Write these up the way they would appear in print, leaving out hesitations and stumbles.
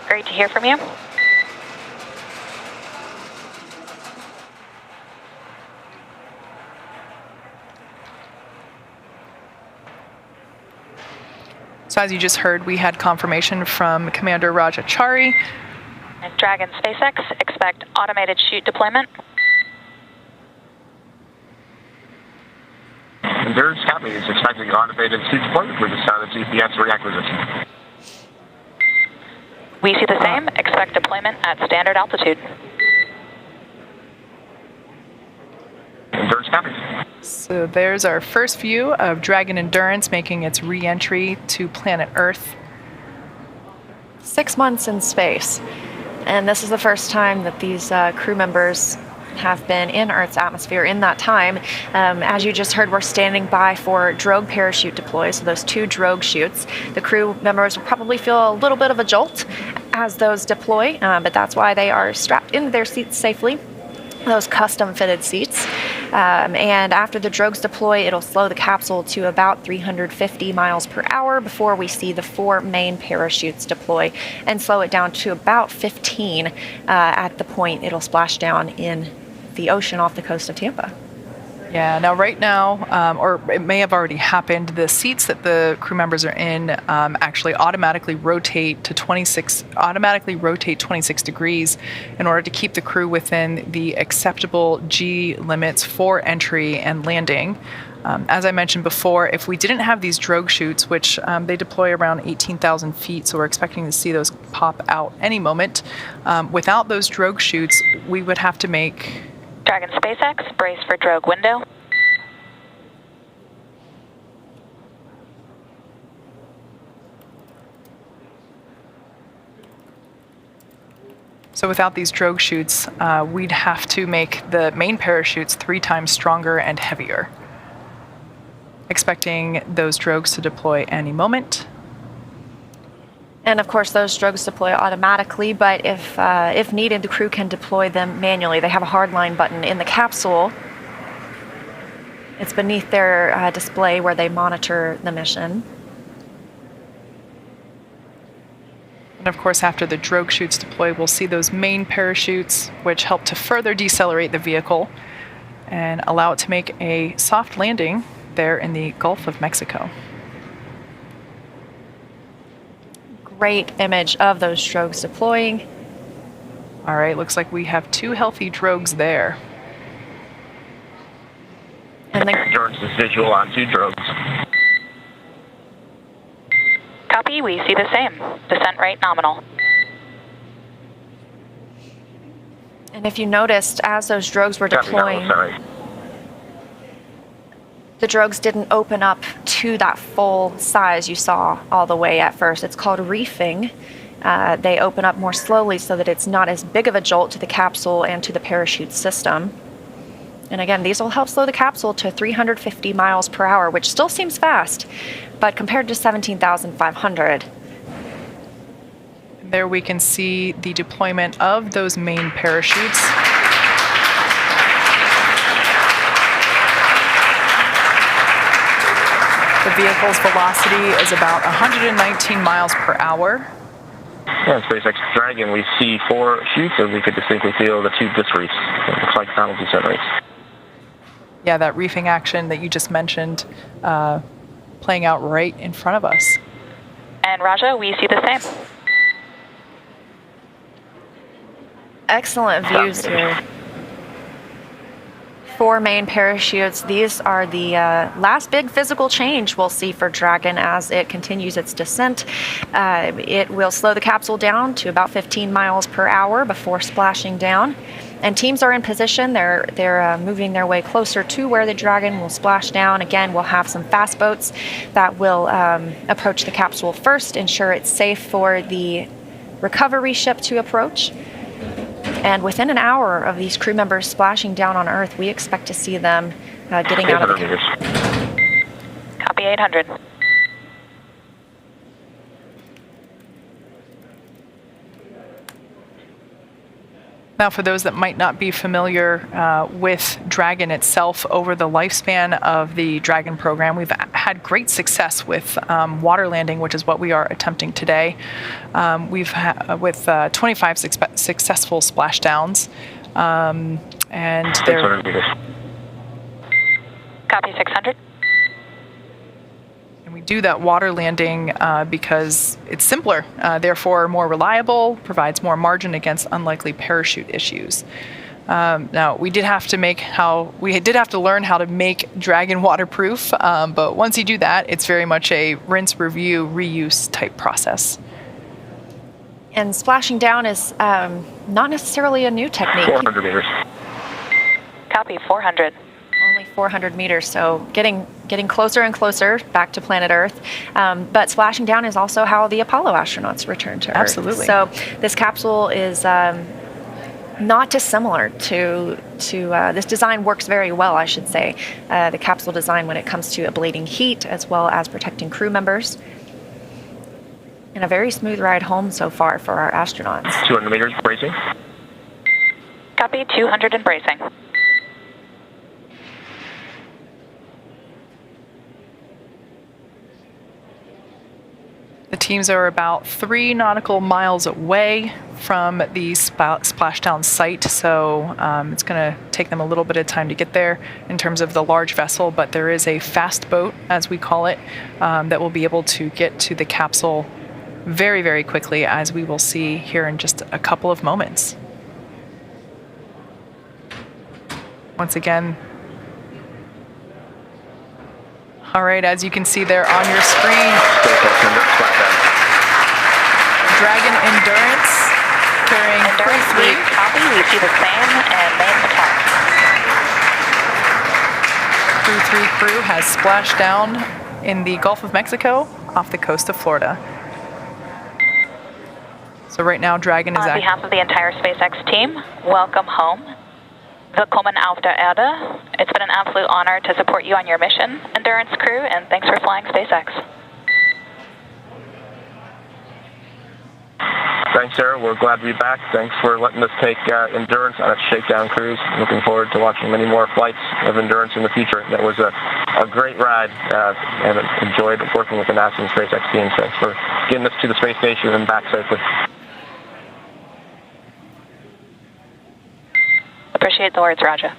Great to hear from you. So as you just heard, we had confirmation from Commander Raja Chari. Dragon SpaceX, expect automated chute deployment. Endurance copy is expecting automated chute deployment with the sound GPS reacquisition. We see the same, expect deployment at standard altitude. Endurance copy. So there's our first view of Dragon Endurance making its re-entry to planet Earth. 6 months in space. And this is the first time that these crew members have been in Earth's atmosphere in that time. As you just heard, we're standing by for drogue parachute deploy, so those 2 drogue chutes. The crew members will probably feel a little bit of a jolt as those deploy, but that's why they are strapped into their seats safely, those custom fitted seats. And after the drogues deploy, it'll slow the capsule to about 350 miles per hour before we see the 4 main parachutes deploy and slow it down to about 15 at the point it'll splash down in the ocean off the coast of Tampa. Yeah, now right now, or it may have already happened, the seats that the crew members are in actually automatically rotate 26 degrees in order to keep the crew within the acceptable G limits for entry and landing. As I mentioned before, if we didn't have these drogue chutes, which they deploy around 18,000 feet, so we're expecting to see those pop out any moment, without those drogue chutes, we would have to make... Dragon SpaceX, brace for drogue window. So without these drogue chutes, we'd have to make the main parachutes 3 times stronger and heavier. Expecting those drogues to deploy any moment. And of course, those drogues deploy automatically, but if needed, the crew can deploy them manually. They have a hardline button in the capsule. It's beneath their display where they monitor the mission. And of course, after the drogue chutes deploy, we'll see those main parachutes, which help to further decelerate the vehicle and allow it to make a soft landing there in the Gulf of Mexico. Great image of those drogues deploying. All right, looks like we have 2 healthy drogues there. And Endurance is visual on 2 drogues. Copy, we see the same. Descent rate nominal. And if you noticed, as those drogues were deploying, the drogues didn't open up to that full size you saw all the way at first. It's called reefing. They open up more slowly so that it's not as big of a jolt to the capsule and to the parachute system. And again, these will help slow the capsule to 350 miles per hour, which still seems fast, but compared to 17,500. There we can see the deployment of those main parachutes. The vehicle's velocity is about 119 miles per hour. Yeah, SpaceX Dragon, we see 4 chutes, and we could distinctly feel the 2 disc reefs. It looks like final descent rates. Yeah, that reefing action that you just mentioned playing out right in front of us. And Raja, we see the same. Excellent views here. 4 main parachutes. These are the last big physical change we'll see for Dragon as it continues its descent. It will slow the capsule down to about 15 miles per hour before splashing down. And teams are in position. They're moving their way closer to where the Dragon will splash down. Again, we'll have some fast boats that will approach the capsule first, ensure it's safe for the recovery ship to approach. And within an hour of these crew members splashing down on Earth, we expect to see them getting out of the capsule. Copy 800. Now, for those that might not be familiar with Dragon itself, over the lifespan of the Dragon program, we've had great success with water landing, which is what we are attempting today. We've with 25 successful splashdowns, and they're... Copy 600. And we do that water landing because it's simpler, therefore more reliable, provides more margin against unlikely parachute issues. Now, we did have to learn how to make Dragon waterproof, but once you do that, it's very much a rinse, review, reuse type process. And splashing down is not necessarily a new technique. 400 meters. Copy 400. Only 400 meters, so getting closer and closer back to planet Earth. But splashing down is also how the Apollo astronauts returned to Earth. Absolutely. So this capsule is not dissimilar to this design works very well, I should say. The capsule design when it comes to ablating heat as well as protecting crew members. And a very smooth ride home so far for our astronauts. 200 meters, bracing. Copy 200 and bracing. The teams are about 3 nautical miles away from the splashdown site, so it's going to take them a little bit of time to get there in terms of the large vessel, but there is a fast boat, as we call it, that will be able to get to the capsule very, very quickly, as we will see here in just a couple of moments. Once again, all right, as you can see there on your screen, Dragon Endurance carrying Crew-3. Copy, we see the same and main attack. Crew-3 crew has splashed down in the Gulf of Mexico off the coast of Florida. So right now, Dragon is... On behalf of the entire SpaceX team, welcome home. Willkommen auf der Erde. It's been an absolute honor to support you on your mission, Endurance crew, and thanks for flying SpaceX. Thanks, Sarah. We're glad to be back. Thanks for letting us take Endurance on its shakedown cruise. Looking forward to watching many more flights of Endurance in the future. That was a great ride, and enjoyed working with the NASA and SpaceX team. Thanks for getting us to the space station and back safely. Appreciate the words, Raja.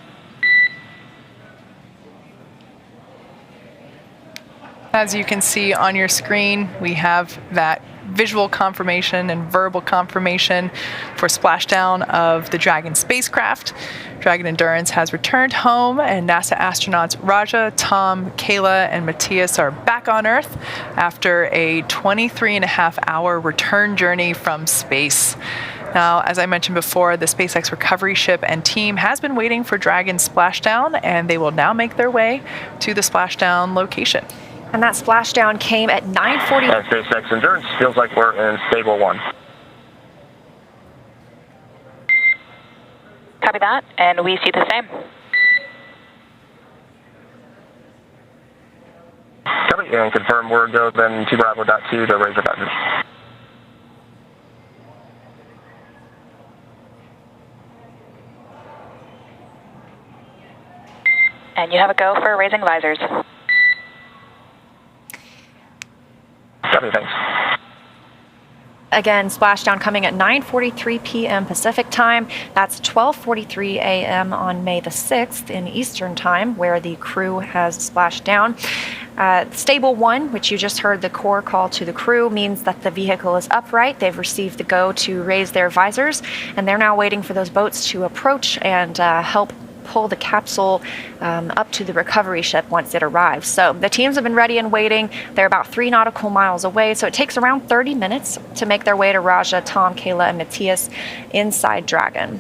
As you can see on your screen, we have that visual confirmation and verbal confirmation for splashdown of the Dragon spacecraft. Dragon Endurance has returned home, and NASA astronauts Raja, Tom, Kayla, and Matthias are back on Earth after a 23.5-hour return journey from space. Now, as I mentioned before, the SpaceX recovery ship and team has been waiting for Dragon's splashdown, and they will now make their way to the splashdown location. And that splashdown came at 9:40. SpaceX Endurance feels like we're in stable 1. Copy that, and we see the same. Copy, and confirm we're go then 2Bravo.2 to raise the buttons. And you have a go for raising visors. Copy, thanks. Again, splashdown coming at 9:43 p.m. Pacific time. That's 12:43 a.m. on May the 6th in Eastern time, where the crew has splashed down. Stable 1, which you just heard the core call to the crew, means that the vehicle is upright. They've received the go to raise their visors, and they're now waiting for those boats to approach and help pull the capsule up to the recovery ship once it arrives. So the teams have been ready and waiting. They're about 3 nautical miles away, so it takes around 30 minutes to make their way to Raja, Tom, Kayla, and Matthias inside Dragon.